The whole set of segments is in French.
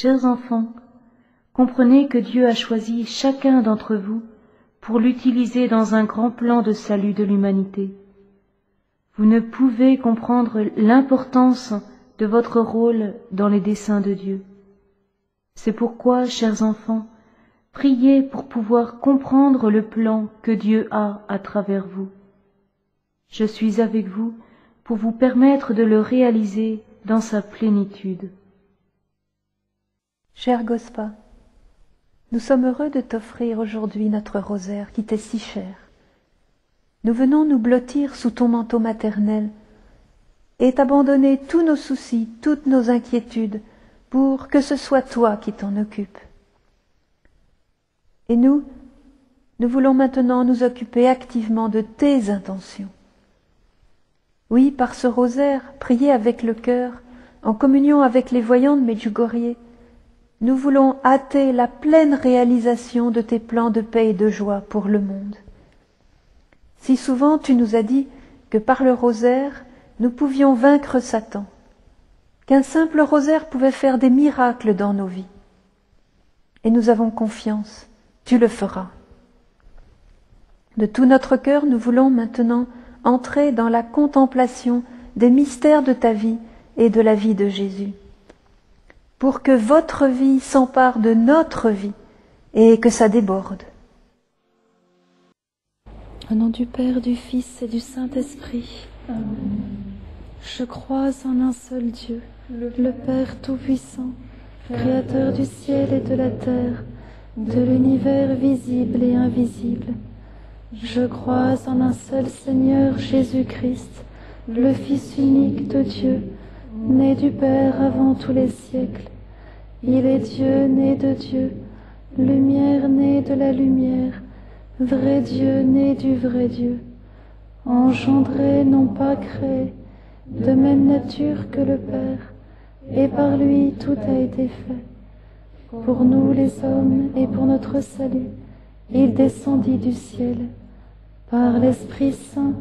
Chers enfants, comprenez que Dieu a choisi chacun d'entre vous pour l'utiliser dans un grand plan de salut de l'humanité. Vous ne pouvez comprendre l'importance de votre rôle dans les desseins de Dieu. C'est pourquoi, chers enfants, priez pour pouvoir comprendre le plan que Dieu a à travers vous. Je suis avec vous pour vous permettre de le réaliser dans sa plénitude. Cher Gospa, nous sommes heureux de t'offrir aujourd'hui notre rosaire qui t'est si cher. Nous venons nous blottir sous ton manteau maternel et t'abandonner tous nos soucis, toutes nos inquiétudes, pour que ce soit toi qui t'en occupes. Et nous voulons maintenant nous occuper activement de tes intentions. Oui, par ce rosaire, prié avec le cœur, en communion avec les voyants de Medjugorje, nous voulons hâter la pleine réalisation de tes plans de paix et de joie pour le monde. Si souvent tu nous as dit que par le rosaire, nous pouvions vaincre Satan, qu'un simple rosaire pouvait faire des miracles dans nos vies. Et nous avons confiance, tu le feras. De tout notre cœur, nous voulons maintenant entrer dans la contemplation des mystères de ta vie et de la vie de Jésus, pour que votre vie s'empare de notre vie et que ça déborde. Au nom du Père, du Fils et du Saint-Esprit. Amen. Je crois en un seul Dieu, le Père Tout-Puissant, Créateur du ciel et de la terre, de l'univers visible et invisible. Je crois en un seul Seigneur Jésus-Christ, le Fils unique de Dieu, né du Père avant tous les siècles. Il est Dieu né de Dieu, lumière née de la lumière, vrai Dieu né du vrai Dieu, engendré non pas créé, de même nature que le Père, et par lui tout a été fait. Pour nous les hommes et pour notre salut, il descendit du ciel. Par l'Esprit Saint,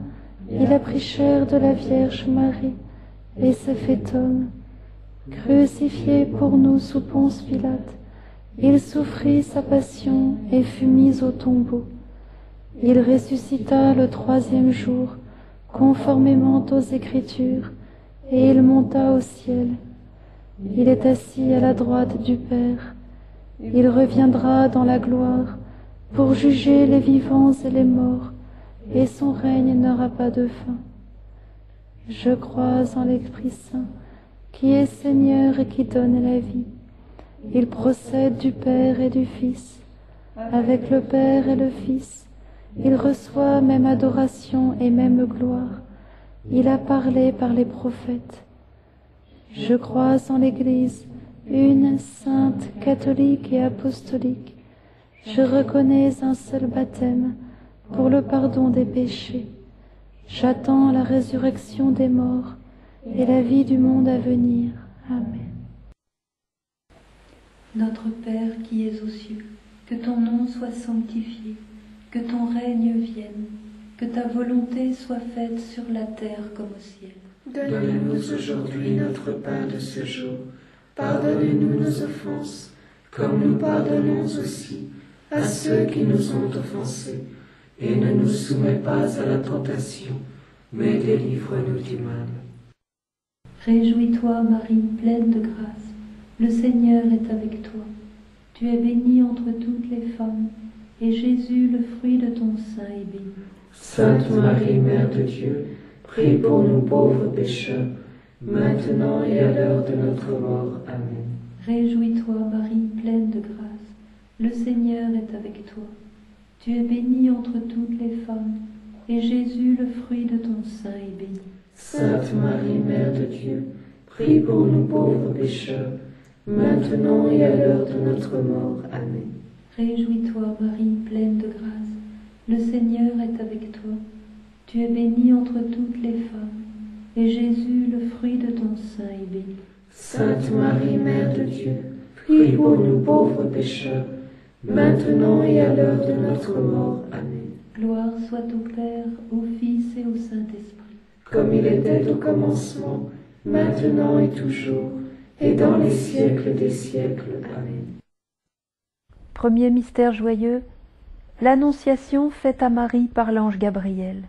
il a pris chair de la Vierge Marie et s'est fait homme. Crucifié pour nous sous Ponce Pilate, il souffrit sa passion et fut mis au tombeau. Il ressuscita le troisième jour, conformément aux Écritures, et il monta au ciel. Il est assis à la droite du Père. Il reviendra dans la gloire pour juger les vivants et les morts, et son règne n'aura pas de fin. Je crois en l'Esprit Saint, qui est Seigneur et qui donne la vie. Il procède du Père et du Fils. Avec le Père et le Fils, il reçoit même adoration et même gloire. Il a parlé par les prophètes. Je crois en l'Église, une, sainte, catholique et apostolique. Je reconnais un seul baptême pour le pardon des péchés. J'attends la résurrection des morts et la vie du monde à venir. Amen. Notre Père qui es aux cieux, que ton nom soit sanctifié, que ton règne vienne, que ta volonté soit faite sur la terre comme au ciel. Donne-nous aujourd'hui notre pain de ce jour. Pardonne-nous nos offenses, comme nous pardonnons aussi à ceux qui nous ont offensés. Et ne nous soumets pas à la tentation, mais délivre-nous du mal. Réjouis-toi, Marie, pleine de grâce. Le Seigneur est avec toi. Tu es bénie entre toutes les femmes, et Jésus, le fruit de ton sein, est béni. Sainte Marie, Mère de Dieu, prie pour nous pauvres pécheurs, maintenant et à l'heure de notre mort. Amen. Réjouis-toi, Marie, pleine de grâce. Le Seigneur est avec toi. Tu es bénie entre toutes les femmes, et Jésus, le fruit de ton sein, est béni. Sainte Marie, Mère de Dieu, prie pour nous pauvres pécheurs, maintenant et à l'heure de notre mort. Amen. Réjouis-toi, Marie, pleine de grâce. Le Seigneur est avec toi. Tu es bénie entre toutes les femmes, et Jésus, le fruit de ton sein, est béni. Sainte Marie, Mère de Dieu, prie pour nous pauvres pécheurs, maintenant et à l'heure de notre mort. Amen. Gloire soit au Père, au Fils et au Saint-Esprit. Comme il était au commencement, maintenant et toujours, et dans les siècles des siècles. Amen. Premier mystère joyeux, l'Annonciation faite à Marie par l'ange Gabriel.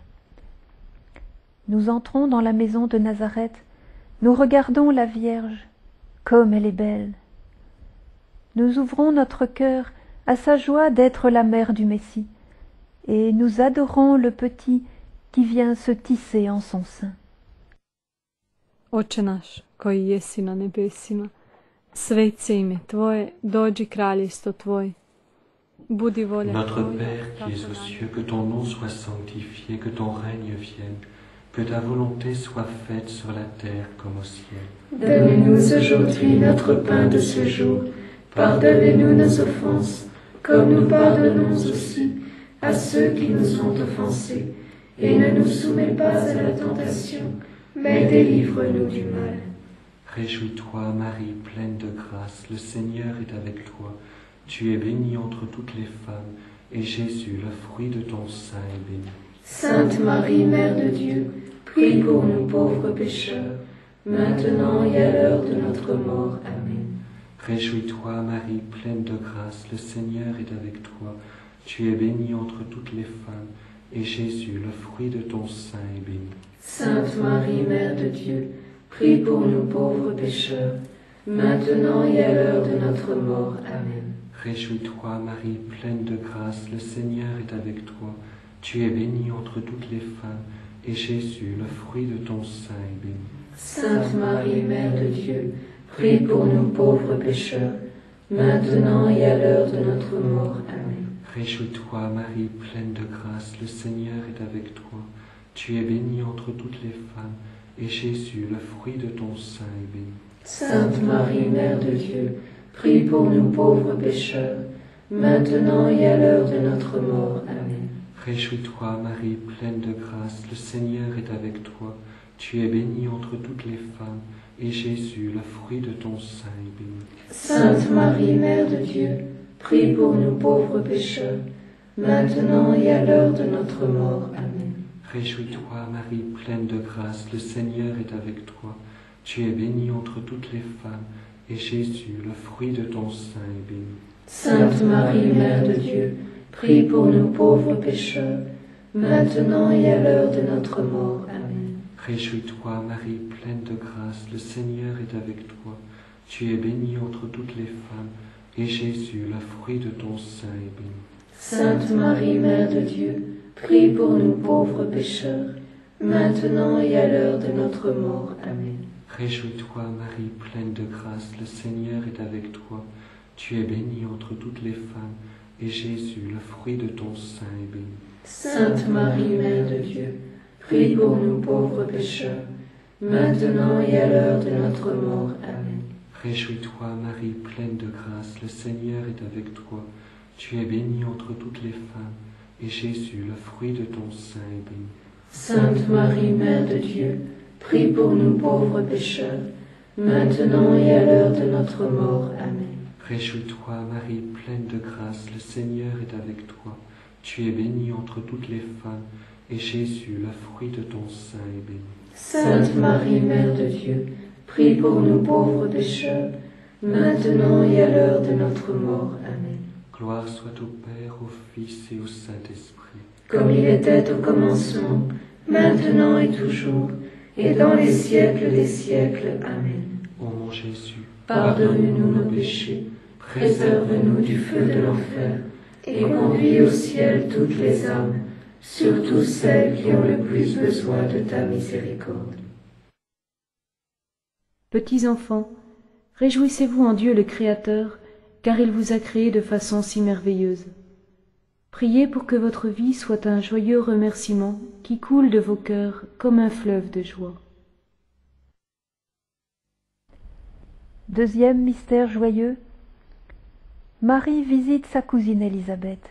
Nous entrons dans la maison de Nazareth, nous regardons la Vierge, comme elle est belle. Nous ouvrons notre cœur à sa joie d'être la mère du Messie, et nous adorons le petit qui vient se tisser en son sein. Oče naš, koji jesi na nebesima, svet se ime Tvoje, dođi kraljestvo Tvoje. Budi volja Notre Tvoja, Père qui es aux cieux, que ton nom soit sanctifié, que ton règne vienne, que ta volonté soit faite sur la terre comme au ciel. Donne-nous aujourd'hui notre pain de ce jour. Pardonnez-nous nos offenses, comme nous pardonnons aussi à ceux qui nous ont offensés. Et ne nous soumets pas à la tentation, mais délivre-nous du mal. Réjouis-toi, Marie, pleine de grâce, le Seigneur est avec toi. Tu es bénie entre toutes les femmes, et Jésus, le fruit de ton sein, est béni. Sainte Marie, Mère de Dieu, prie pour nous pauvres pécheurs, maintenant et à l'heure de notre mort. Amen. Réjouis-toi, Marie, pleine de grâce, le Seigneur est avec toi. Tu es bénie entre toutes les femmes, et Jésus, le fruit de ton sein, est béni. Sainte Marie, Mère de Dieu, prie pour nous pauvres pécheurs, maintenant et à l'heure de notre mort. Amen. Réjouis-toi, Marie, pleine de grâce, le Seigneur est avec toi. Tu es bénie entre toutes les femmes, et Jésus, le fruit de ton sein, est béni. Sainte Marie, Mère de Dieu, prie pour nous pauvres pécheurs, maintenant et à l'heure de notre mort. Amen. Réjouis-toi, Marie, pleine de grâce, le Seigneur est avec toi. Tu es bénie entre toutes les femmes, et Jésus, le fruit de ton sein, est béni. Sainte Marie, Mère de Dieu, prie pour nous pauvres pécheurs, maintenant et à l'heure de notre mort. Amen. Réjouis-toi, Marie, pleine de grâce, le Seigneur est avec toi. Tu es bénie entre toutes les femmes, et Jésus, le fruit de ton sein, est béni. Sainte Marie, Mère de Dieu, prie pour nous pauvres pécheurs, maintenant et à l'heure de notre mort. Amen. Réjouis-toi, Marie, pleine de grâce, le Seigneur est avec toi. Tu es bénie entre toutes les femmes, et Jésus, le fruit de ton sein, est béni. Sainte Marie, Mère de Dieu, prie pour nous pauvres pécheurs, maintenant et à l'heure de notre mort. Amen. Réjouis-toi, Marie, pleine de grâce, le Seigneur est avec toi. Tu es bénie entre toutes les femmes, et Jésus, le fruit de ton sein, est béni. Sainte Marie, Mère de Dieu, prie pour nous pauvres pécheurs, maintenant et à l'heure de notre mort. Amen. Réjouis-toi, Marie, pleine de grâce, le Seigneur est avec toi. Tu es bénie entre toutes les femmes, et Jésus, le fruit de ton sein, est béni. Sainte Marie, Mère de Dieu, prie pour nous pauvres pécheurs, maintenant et à l'heure de notre mort. Amen. Réjouis-toi, Marie, pleine de grâce, le Seigneur est avec toi. Tu es bénie entre toutes les femmes, et Jésus, le fruit de ton sein, est béni. Sainte Marie, Mère de Dieu, prie pour nous pauvres pécheurs, maintenant et à l'heure de notre mort. Amen. Réjouis-toi, Marie, pleine de grâce, le Seigneur est avec toi. Tu es bénie entre toutes les femmes, et Jésus, le fruit de ton sein, est béni. Sainte Marie, Mère de Dieu, prie pour nous pauvres pécheurs, maintenant et à l'heure de notre mort. Amen. Gloire soit au Père, au Fils et au Saint-Esprit. Comme il était au commencement, maintenant et toujours, et dans les siècles des siècles. Amen. Ô mon Jésus, pardonne-nous nos péchés, préserve-nous du feu de l'enfer, et conduis au ciel toutes les âmes, surtout celles qui ont le plus besoin de ta miséricorde. Petits enfants, réjouissez-vous en Dieu le Créateur, car il vous a créé de façon si merveilleuse. Priez pour que votre vie soit un joyeux remerciement qui coule de vos cœurs comme un fleuve de joie. Deuxième mystère joyeux, Marie visite sa cousine Élisabeth.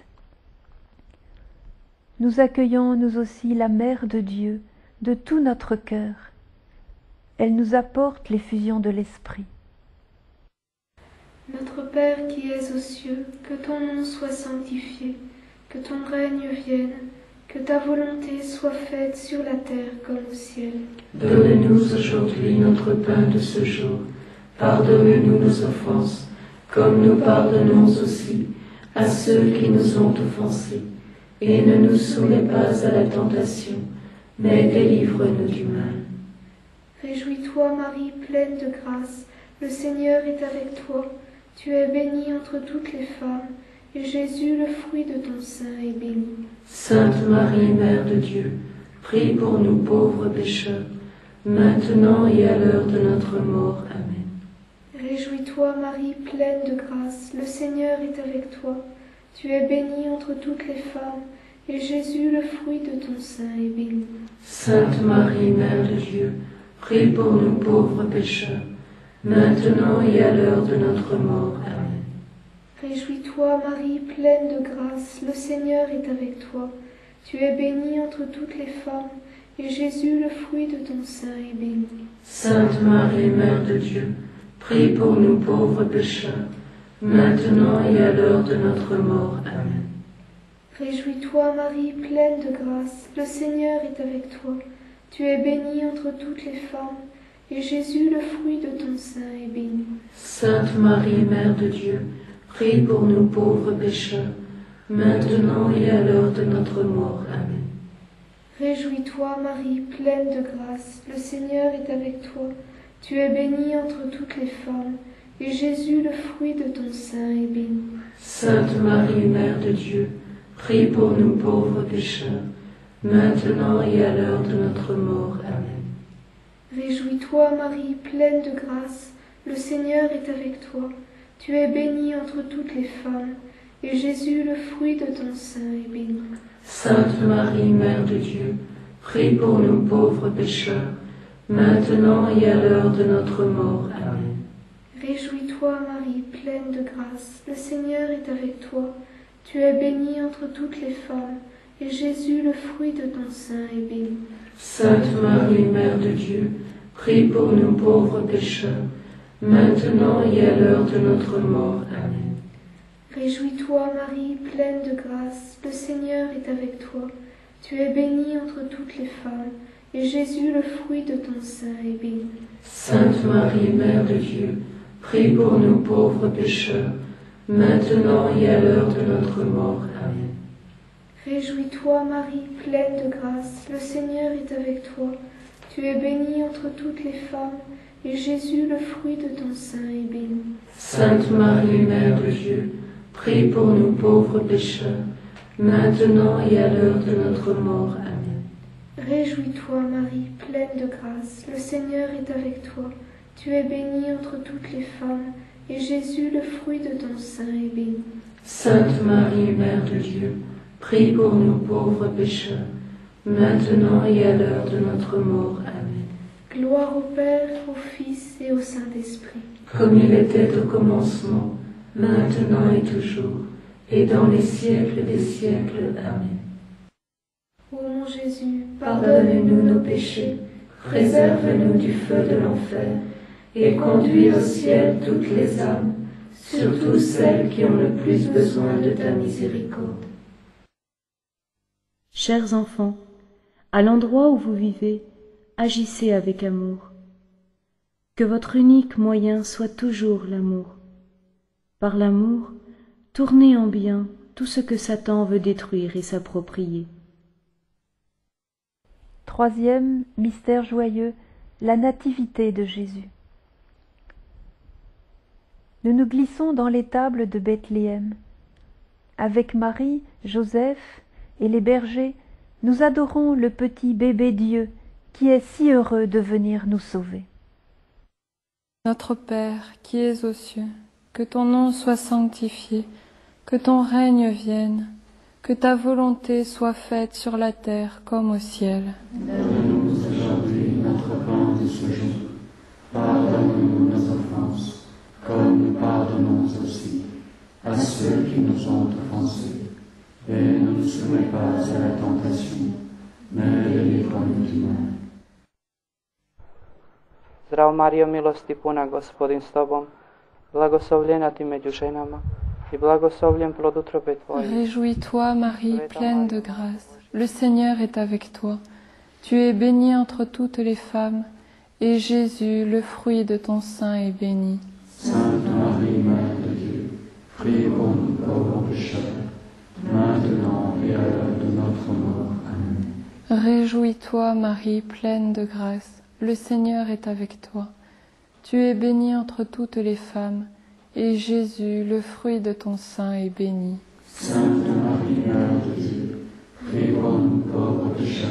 Nous accueillons nous aussi la Mère de Dieu de tout notre cœur. Elle nous apporte l'effusion de l'Esprit. Notre Père qui es aux cieux, que ton nom soit sanctifié, que ton règne vienne, que ta volonté soit faite sur la terre comme au ciel. Donne-nous aujourd'hui notre pain de ce jour. Pardonne-nous nos offenses, comme nous pardonnons aussi à ceux qui nous ont offensés. Et ne nous soumets pas à la tentation, mais délivre-nous du mal. Réjouis-toi, Marie, pleine de grâce, le Seigneur est avec toi. Tu es bénie entre toutes les femmes, et Jésus, le fruit de ton sein, est béni. Sainte Marie, Mère de Dieu, prie pour nous pauvres pécheurs, maintenant et à l'heure de notre mort. Amen. Réjouis-toi, Marie, pleine de grâce, le Seigneur est avec toi. Tu es bénie entre toutes les femmes, et Jésus, le fruit de ton sein, est béni. Sainte Marie, Mère de Dieu, prie pour nous pauvres pécheurs, maintenant et à l'heure de notre mort. Amen. Réjouis-toi, Marie, pleine de grâce, le Seigneur est avec toi. Tu es bénie entre toutes les femmes, et Jésus, le fruit de ton sein, est béni. Sainte Marie, Mère de Dieu, prie pour nous pauvres pécheurs, maintenant et à l'heure de notre mort. Amen. Réjouis-toi, Marie, pleine de grâce, le Seigneur est avec toi. Tu es bénie entre toutes les femmes, et Jésus, le fruit de ton sein, est béni. Sainte Marie, Mère de Dieu, prie pour nous pauvres pécheurs, maintenant et à l'heure de notre mort. Amen. Réjouis-toi, Marie, pleine de grâce, le Seigneur est avec toi. Tu es bénie entre toutes les femmes, et Jésus, le fruit de ton sein, est béni. Sainte Marie, Mère de Dieu, prie pour nous pauvres pécheurs, maintenant et à l'heure de notre mort. Amen. Réjouis-toi, Marie, pleine de grâce, le Seigneur est avec toi. Tu es bénie entre toutes les femmes, et Jésus, le fruit de ton sein, est béni. Sainte Marie, Mère de Dieu, prie pour nous pauvres pécheurs, maintenant et à l'heure de notre mort. Amen. Réjouis-toi, Marie, pleine de grâce, le Seigneur est avec toi. Tu es bénie entre toutes les femmes, et Jésus, le fruit de ton sein, est béni. Sainte Marie, Mère de Dieu, prie pour nous pauvres pécheurs, maintenant et à l'heure de notre mort. Amen. Réjouis-toi, Marie, pleine de grâce, le Seigneur est avec toi. Tu es bénie entre toutes les femmes, et Jésus, le fruit de ton sein, est béni. Sainte Marie, Mère de Dieu, prie pour nous pauvres pécheurs, maintenant et à l'heure de notre mort. Amen. Réjouis-toi, Marie, pleine de grâce, le Seigneur est avec toi. Tu es bénie entre toutes les femmes, et Jésus, le fruit de ton sein, est béni. Sainte Marie, Mère de Dieu, prie pour nous pauvres pécheurs, maintenant et à l'heure de notre mort. Amen. Réjouis-toi, Marie, pleine de grâce, le Seigneur est avec toi. Tu es bénie entre toutes les femmes, et Jésus, le fruit de ton sein, est béni. Sainte Marie, Mère de Dieu, prie pour nous pauvres pécheurs, maintenant et à l'heure de notre mort. Amen. Gloire au Père, au Fils et au Saint-Esprit. Comme il était au commencement, maintenant et toujours, et dans les siècles des siècles. Amen. Ô mon Jésus, Pardonne-nous nos péchés, préserve-nous du feu de l'enfer, et conduis au ciel toutes les âmes, surtout celles qui ont le plus besoin de ta miséricorde. Chers enfants, à l'endroit où vous vivez, agissez avec amour. Que votre unique moyen soit toujours l'amour. Par l'amour, tournez en bien tout ce que Satan veut détruire et s'approprier. Troisième mystère joyeux, la nativité de Jésus. Nous nous glissons dans l'étable de Bethléem. Avec Marie, Joseph et les bergers, nous adorons le petit bébé Dieu qui est si heureux de venir nous sauver. Notre Père qui es aux cieux, que ton nom soit sanctifié, que ton règne vienne, que ta volonté soit faite sur la terre comme au ciel. Donne-nous aujourd'hui notre pain de ce jour. Pardonne-nous nos offenses, comme nous pardonnons aussi à ceux qui nous ont offensés. Et ne nous soumets pas à la tentation, mais délivre-nous du mal. Zdravo Marijo, milosti puna, Gospodin s tobom, blagoslovljena ti među ženama i blagoslovljen plod utrobe tvoje. Réjouis-toi, Marie, pleine de grâce. Le Seigneur est avec toi. Tu es bénie entre toutes les femmes, et Jésus, le fruit de ton sein, est béni. Sainte Marie, Mère de Dieu, prie pour nous pauvres pécheurs, maintenant et à l'heure de notre mort. Amen. Réjouis-toi, Marie, pleine de grâce, le Seigneur est avec toi. Tu es bénie entre toutes les femmes, et Jésus, le fruit de ton sein, est béni. Sainte Marie, Mère de Dieu, prie pour nous pauvres pécheurs,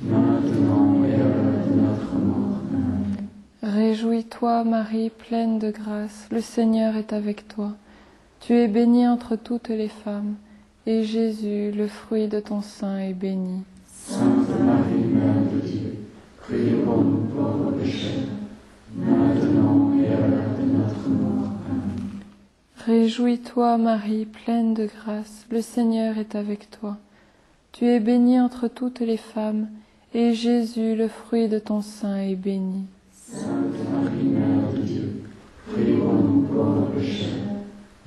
maintenant et à l'heure de notre mort. Amen. Réjouis-toi, Marie, pleine de grâce, le Seigneur est avec toi. Tu es bénie entre toutes les femmes, et Jésus, le fruit de ton sein, est béni. Sainte Marie, Mère de Dieu, prie pour nous pauvres pécheurs, maintenant et à l'heure de notre mort. Amen. Réjouis-toi, Marie, pleine de grâce, le Seigneur est avec toi. Tu es bénie entre toutes les femmes, et Jésus, le fruit de ton sein, est béni. Sainte Marie, Mère de Dieu, prie pour nous pauvres pécheurs,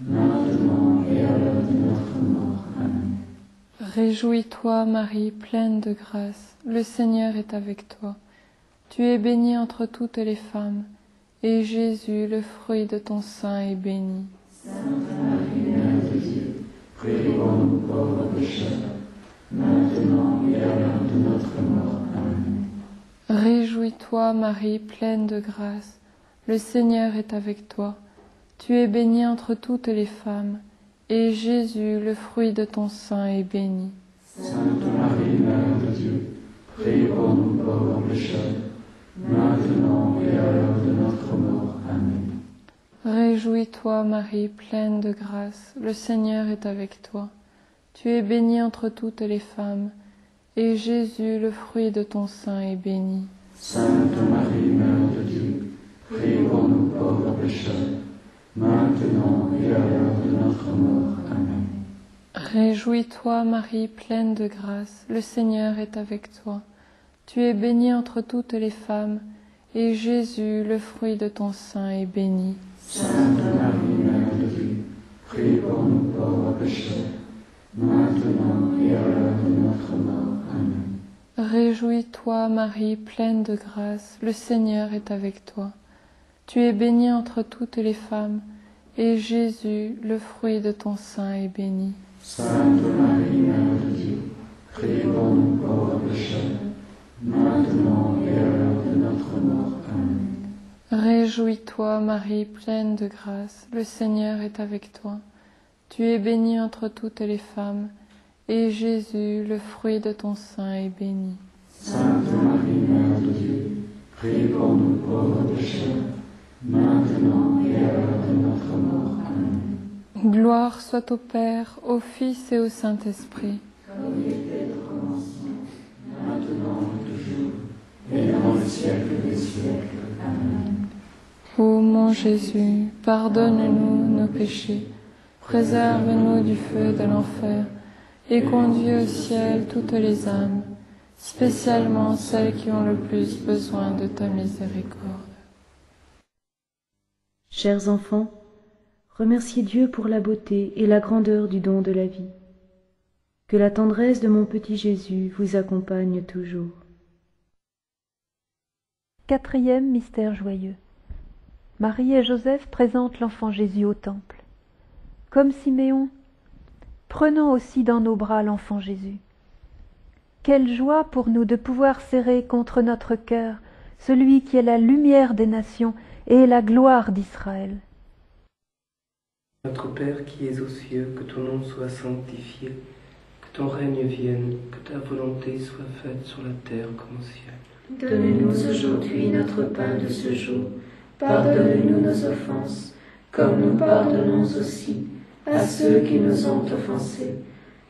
maintenant et à l'heure de notre mort. Amen. Réjouis-toi, Marie, pleine de grâce, le Seigneur est avec toi. Tu es bénie entre toutes les femmes, et Jésus, le fruit de ton sein, est béni. Sainte Marie, Mère de Dieu, prie pour nous pauvres pécheurs, maintenant et à l'heure de notre mort. Amen. Réjouis-toi, Marie, pleine de grâce, le Seigneur est avec toi. Tu es bénie entre toutes les femmes, et Jésus, le fruit de ton sein, est béni. Sainte Marie, Mère de Dieu, prie pour nous pauvres pécheurs, maintenant et à l'heure de notre mort. Amen. Réjouis-toi, Marie, pleine de grâce, le Seigneur est avec toi. Tu es bénie entre toutes les femmes, et Jésus, le fruit de ton sein, est béni. Sainte Marie, Mère de Dieu, prie pour nous pauvres pécheurs, maintenant et à l'heure de notre mort. Amen. Réjouis-toi, Marie, pleine de grâce, le Seigneur est avec toi. Tu es bénie entre toutes les femmes, et Jésus, le fruit de ton sein, est béni. Sainte Marie, Mère de Dieu, prie pour nous pauvres pécheurs, maintenant et à l'heure de notre mort. Amen. Réjouis-toi, Marie, pleine de grâce, le Seigneur est avec toi. Tu es bénie entre toutes les femmes, et Jésus, le fruit de ton sein, est béni. Sainte Marie, Mère de Dieu, prie pour nous pauvres pécheurs, maintenant et à l'heure de notre mort. Amen. Réjouis-toi, Marie, pleine de grâce, le Seigneur est avec toi. Tu es bénie entre toutes les femmes, et Jésus, le fruit de ton sein, est béni. Sainte Marie, Mère de Dieu, prie pour nous pauvres pécheurs, maintenant et à l'heure de notre mort. Amen. Gloire soit au Père, au Fils et au Saint-Esprit. Comme il était au commencement, maintenant et toujours, et dans le siècle des siècles. Amen. Ô mon Jésus, pardonne-nous nos péchés, préserve-nous du feu de l'enfer, et conduis au ciel toutes les âmes, spécialement celles qui ont le plus besoin de ta miséricorde. Chers enfants, remerciez Dieu pour la beauté et la grandeur du don de la vie. Que la tendresse de mon petit Jésus vous accompagne toujours. Quatrième mystère joyeux. Marie et Joseph présentent l'enfant Jésus au temple. Comme Siméon, prenons aussi dans nos bras l'enfant Jésus. Quelle joie pour nous de pouvoir serrer contre notre cœur celui qui est la lumière des nations et la gloire d'Israël. Notre Père qui es aux cieux, que ton nom soit sanctifié, que ton règne vienne, que ta volonté soit faite sur la terre comme au ciel. Donne-nous aujourd'hui notre pain de ce jour. Pardonne-nous nos offenses, comme nous pardonnons aussi à ceux qui nous ont offensés.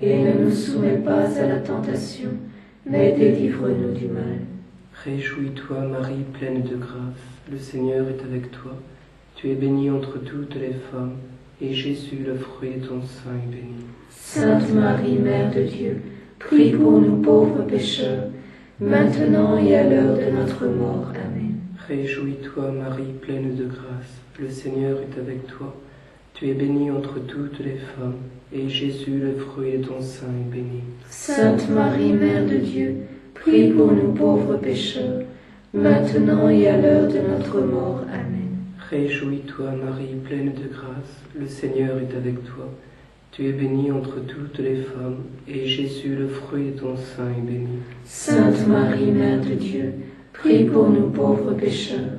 Et ne nous soumets pas à la tentation, mais délivre-nous du mal. Réjouis-toi, Marie, pleine de grâce, le Seigneur est avec toi. Tu es bénie entre toutes les femmes, et Jésus, le fruit de ton sein, est béni. Sainte Marie, Mère de Dieu, prie pour nous pauvres pécheurs, maintenant et à l'heure de notre mort. Amen. Réjouis-toi, Marie, pleine de grâce, le Seigneur est avec toi. Tu es bénie entre toutes les femmes, et Jésus, le fruit de ton sein, est béni. Sainte Marie, Mère de Dieu, prie pour nous pauvres pécheurs, maintenant et à l'heure de notre mort. Amen. Réjouis-toi, Marie, pleine de grâce, le Seigneur est avec toi. Tu es bénie entre toutes les femmes, et Jésus, le fruit de ton sein, est béni. Sainte Marie, Mère de Dieu, prie pour nous pauvres pécheurs,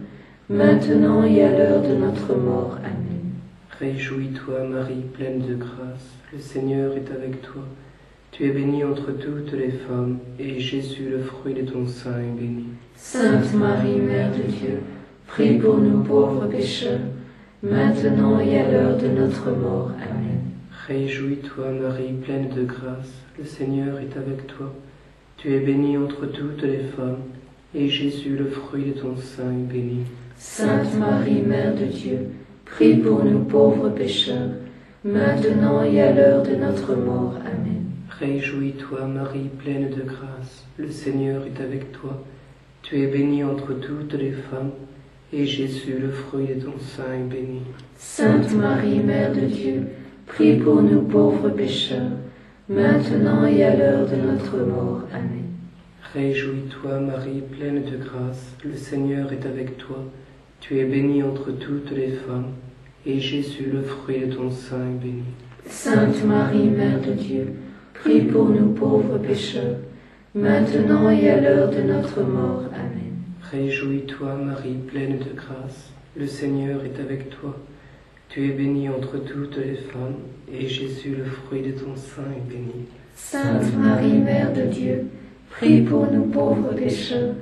maintenant et à l'heure de notre mort. Amen. Réjouis-toi, Marie, pleine de grâce, le Seigneur est avec toi. Tu es bénie entre toutes les femmes, et Jésus, le fruit de ton sein, est béni. Sainte Marie, Mère de Dieu, prie pour nous pauvres pécheurs, maintenant et à l'heure de notre mort. Amen. Réjouis-toi, Marie, pleine de grâce, le Seigneur est avec toi. Tu es bénie entre toutes les femmes, et Jésus, le fruit de ton sein, est béni. Sainte Marie, Mère de Dieu, prie pour nous pauvres pécheurs, maintenant et à l'heure de notre mort. Amen. Réjouis-toi, Marie, pleine de grâce, le Seigneur est avec toi. Tu es bénie entre toutes les femmes, et Jésus, le fruit de ton sein, est béni. Sainte Marie, Mère de Dieu, prie pour nous pauvres pécheurs, maintenant et à l'heure de notre mort. Amen. Réjouis-toi, Marie, pleine de grâce, le Seigneur est avec toi. Tu es bénie entre toutes les femmes, et Jésus, le fruit de ton sein, est béni. Sainte Marie, Mère de Dieu, prie pour nous pauvres pécheurs, maintenant et à l'heure de notre mort. Amen. Réjouis-toi, Marie, pleine de grâce, le Seigneur est avec toi. Tu es bénie entre toutes les femmes, et Jésus, le fruit de ton sein, est béni. Sainte Marie, Mère de Dieu, prie pour nous pauvres pécheurs,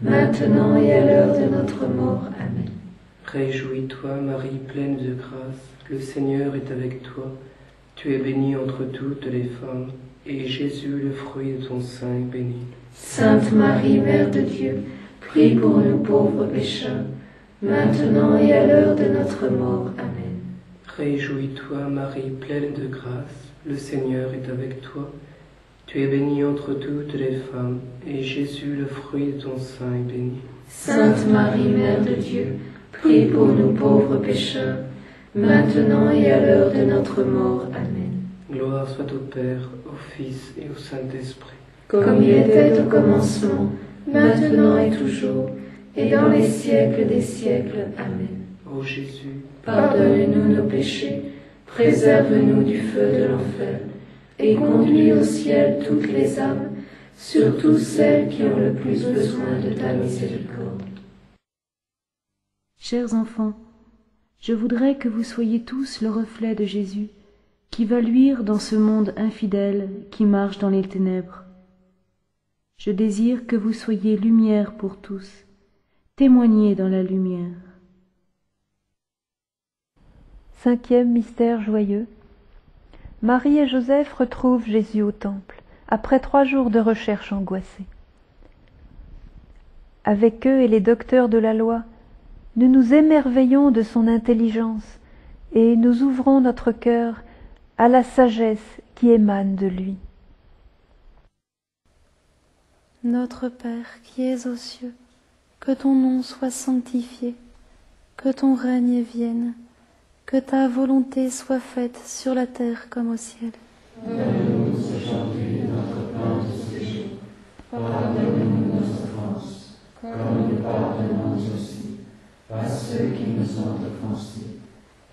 maintenant et à l'heure de notre mort. Amen. Réjouis-toi, Marie, pleine de grâce, le Seigneur est avec toi. Tu es bénie entre toutes les femmes, et Jésus, le fruit de ton sein, est béni. Sainte Marie, Mère de Dieu, prie pour nous pauvres pécheurs, maintenant et à l'heure de notre mort. Amen. Réjouis-toi, Marie, pleine de grâce, le Seigneur est avec toi. Tu es bénie entre toutes les femmes, et Jésus, le fruit de ton sein, est béni. Sainte Marie, Mère de Dieu, prie pour nous pauvres pécheurs, maintenant et à l'heure de notre mort. Amen. Gloire soit au Père, au Fils et au Saint-Esprit. Comme il était au commencement, maintenant et toujours, et dans les siècles des siècles. Amen. Ô Jésus, pardonne-nous nos péchés, préserve-nous du feu de l'enfer, et conduis au ciel toutes les âmes, surtout celles qui ont le plus besoin de ta miséricorde. Chers enfants, je voudrais que vous soyez tous le reflet de Jésus, qui va luire dans ce monde infidèle qui marche dans les ténèbres. Je désire que vous soyez lumière pour tous, témoignez dans la lumière. 5e mystère joyeux. Marie et Joseph retrouvent Jésus au temple, après 3 jours de recherche angoissée. Avec eux et les docteurs de la loi, nous nous émerveillons de son intelligence et nous ouvrons notre cœur à la sagesse qui émane de lui. Notre Père qui es aux cieux, que ton nom soit sanctifié, que ton règne vienne, que ta volonté soit faite sur la terre comme au ciel. Donne-nous aujourd'hui notre pain de ce jour. Pardonne-nous nos offenses, comme nous pardonnons aussi à ceux qui nous ont offensés.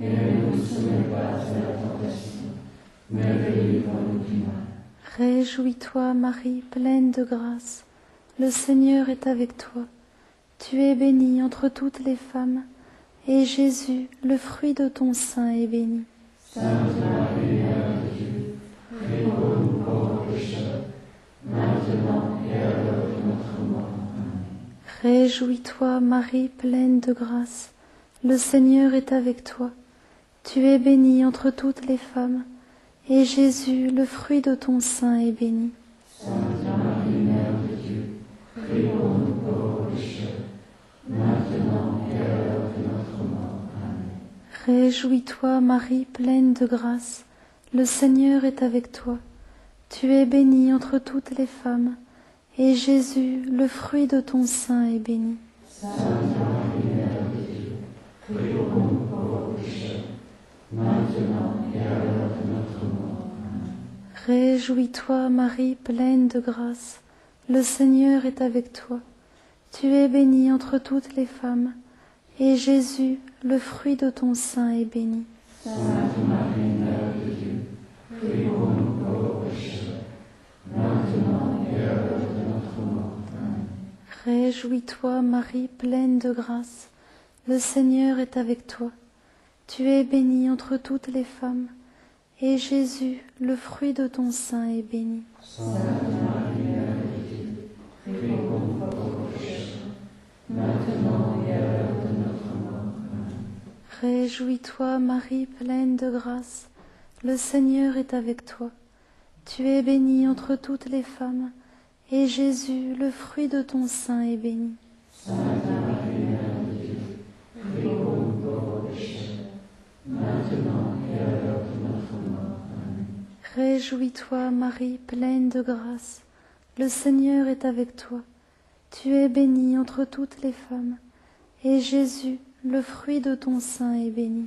Et ne nous soumets pas à la tentation, mais délivre-nous du mal. Réjouis-toi, Marie, pleine de grâce. Le Seigneur est avec toi. Tu es bénie entre toutes les femmes, et Jésus, le fruit de ton sein, est béni. Sainte Marie, Mère de Dieu, prie pour nous pauvres pécheurs, maintenant et à l'heure de notre mort. Amen. Réjouis-toi, Marie, pleine de grâce. Le Seigneur est avec toi. Tu es bénie entre toutes les femmes, et Jésus, le fruit de ton sein, est béni. Sainte Marie, Mère de Dieu, prie pour nous pauvres pécheurs, maintenant et à l'heure de notre mort. Amen. Réjouis-toi, Marie, pleine de grâce. Le Seigneur est avec toi. Tu es bénie entre toutes les femmes, et Jésus, le fruit de ton sein, est béni. Sainte Marie, Mère de Dieu, prie pour nous pauvres pécheurs, maintenant et à l'heure de notre mort. Amen. Réjouis-toi, Marie, pleine de grâce. Le Seigneur est avec toi. Tu es bénie entre toutes les femmes, et Jésus, le fruit de ton sein, est béni. Sainte Marie, Mère de Dieu, prie pour nous pauvres pécheurs, maintenant et à l'heure de notre mort. Amen. Réjouis-toi, Marie, pleine de grâce, le Seigneur est avec toi. Tu es bénie entre toutes les femmes, et Jésus, le fruit de ton sein, est béni. Sainte Marie, Mère de Dieu, prie pour nous pauvres pécheurs, maintenant et à l'heure de notre mort. Amen. Réjouis-toi, Marie, pleine de grâce, le Seigneur est avec toi. Tu es bénie entre toutes les femmes, et Jésus, le fruit de ton sein, est béni. Sainte Marie, Mère de Dieu, prie pour nous pauvres pécheurs, maintenant et à l'heure de notre mort. Amen. Réjouis-toi, Marie, pleine de grâce, le Seigneur est avec toi. Tu es bénie entre toutes les femmes, et Jésus, le fruit de ton sein, est béni.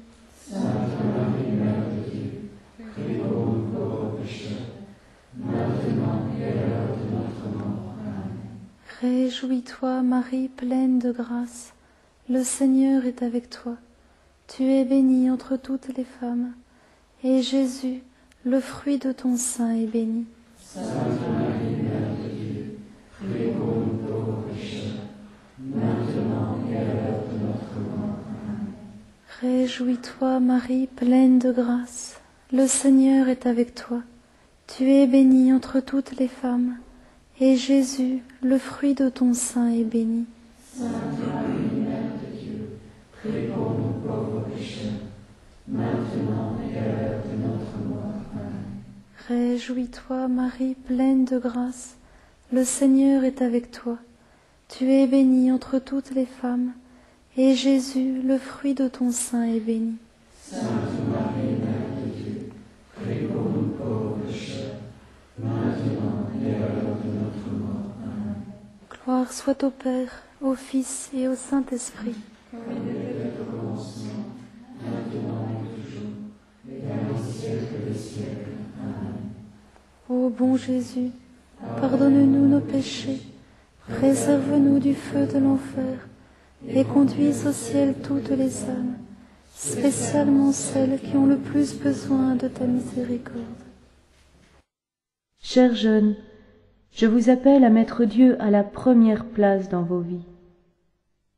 Sainte Marie, Mère de Dieu, prie pour nous pauvres pécheurs, maintenant et à l'heure de notre mort. Amen. Réjouis-toi, Marie, pleine de grâce, le Seigneur est avec toi. Tu es bénie entre toutes les femmes, et Jésus, le fruit de ton sein, est béni. Sainte Marie, Mère de Dieu, prie pour nous pauvres pécheurs, maintenant et à l'heure de notre mort. Amen. Réjouis-toi, Marie, pleine de grâce, le Seigneur est avec toi. Tu es bénie entre toutes les femmes, et Jésus, le fruit de ton sein, est béni. Sainte Marie, Mère de Dieu, prie pour nous pauvres pécheurs, maintenant et à l'heure de notre mort. Amen. Réjouis-toi, Marie, pleine de grâce, le Seigneur est avec toi. Tu es bénie entre toutes les femmes, et Jésus, le fruit de ton sein, est béni. Sainte Marie, Mère de Dieu, prie pour nous pauvres pécheurs, maintenant et à l'heure de notre mort. Amen. Gloire soit au Père, au Fils et au Saint-Esprit. Comme il était au commencement, maintenant et toujours, et dans les siècles des siècles. Amen. Ô bon Jésus, pardonne-nous nos péchés, préserve-nous du feu de l'enfer, et conduis au ciel toutes les âmes, spécialement celles qui ont le plus besoin de ta miséricorde. Chers jeunes, je vous appelle à mettre Dieu à la première place dans vos vies.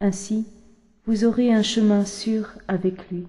Ainsi, vous aurez un chemin sûr avec lui.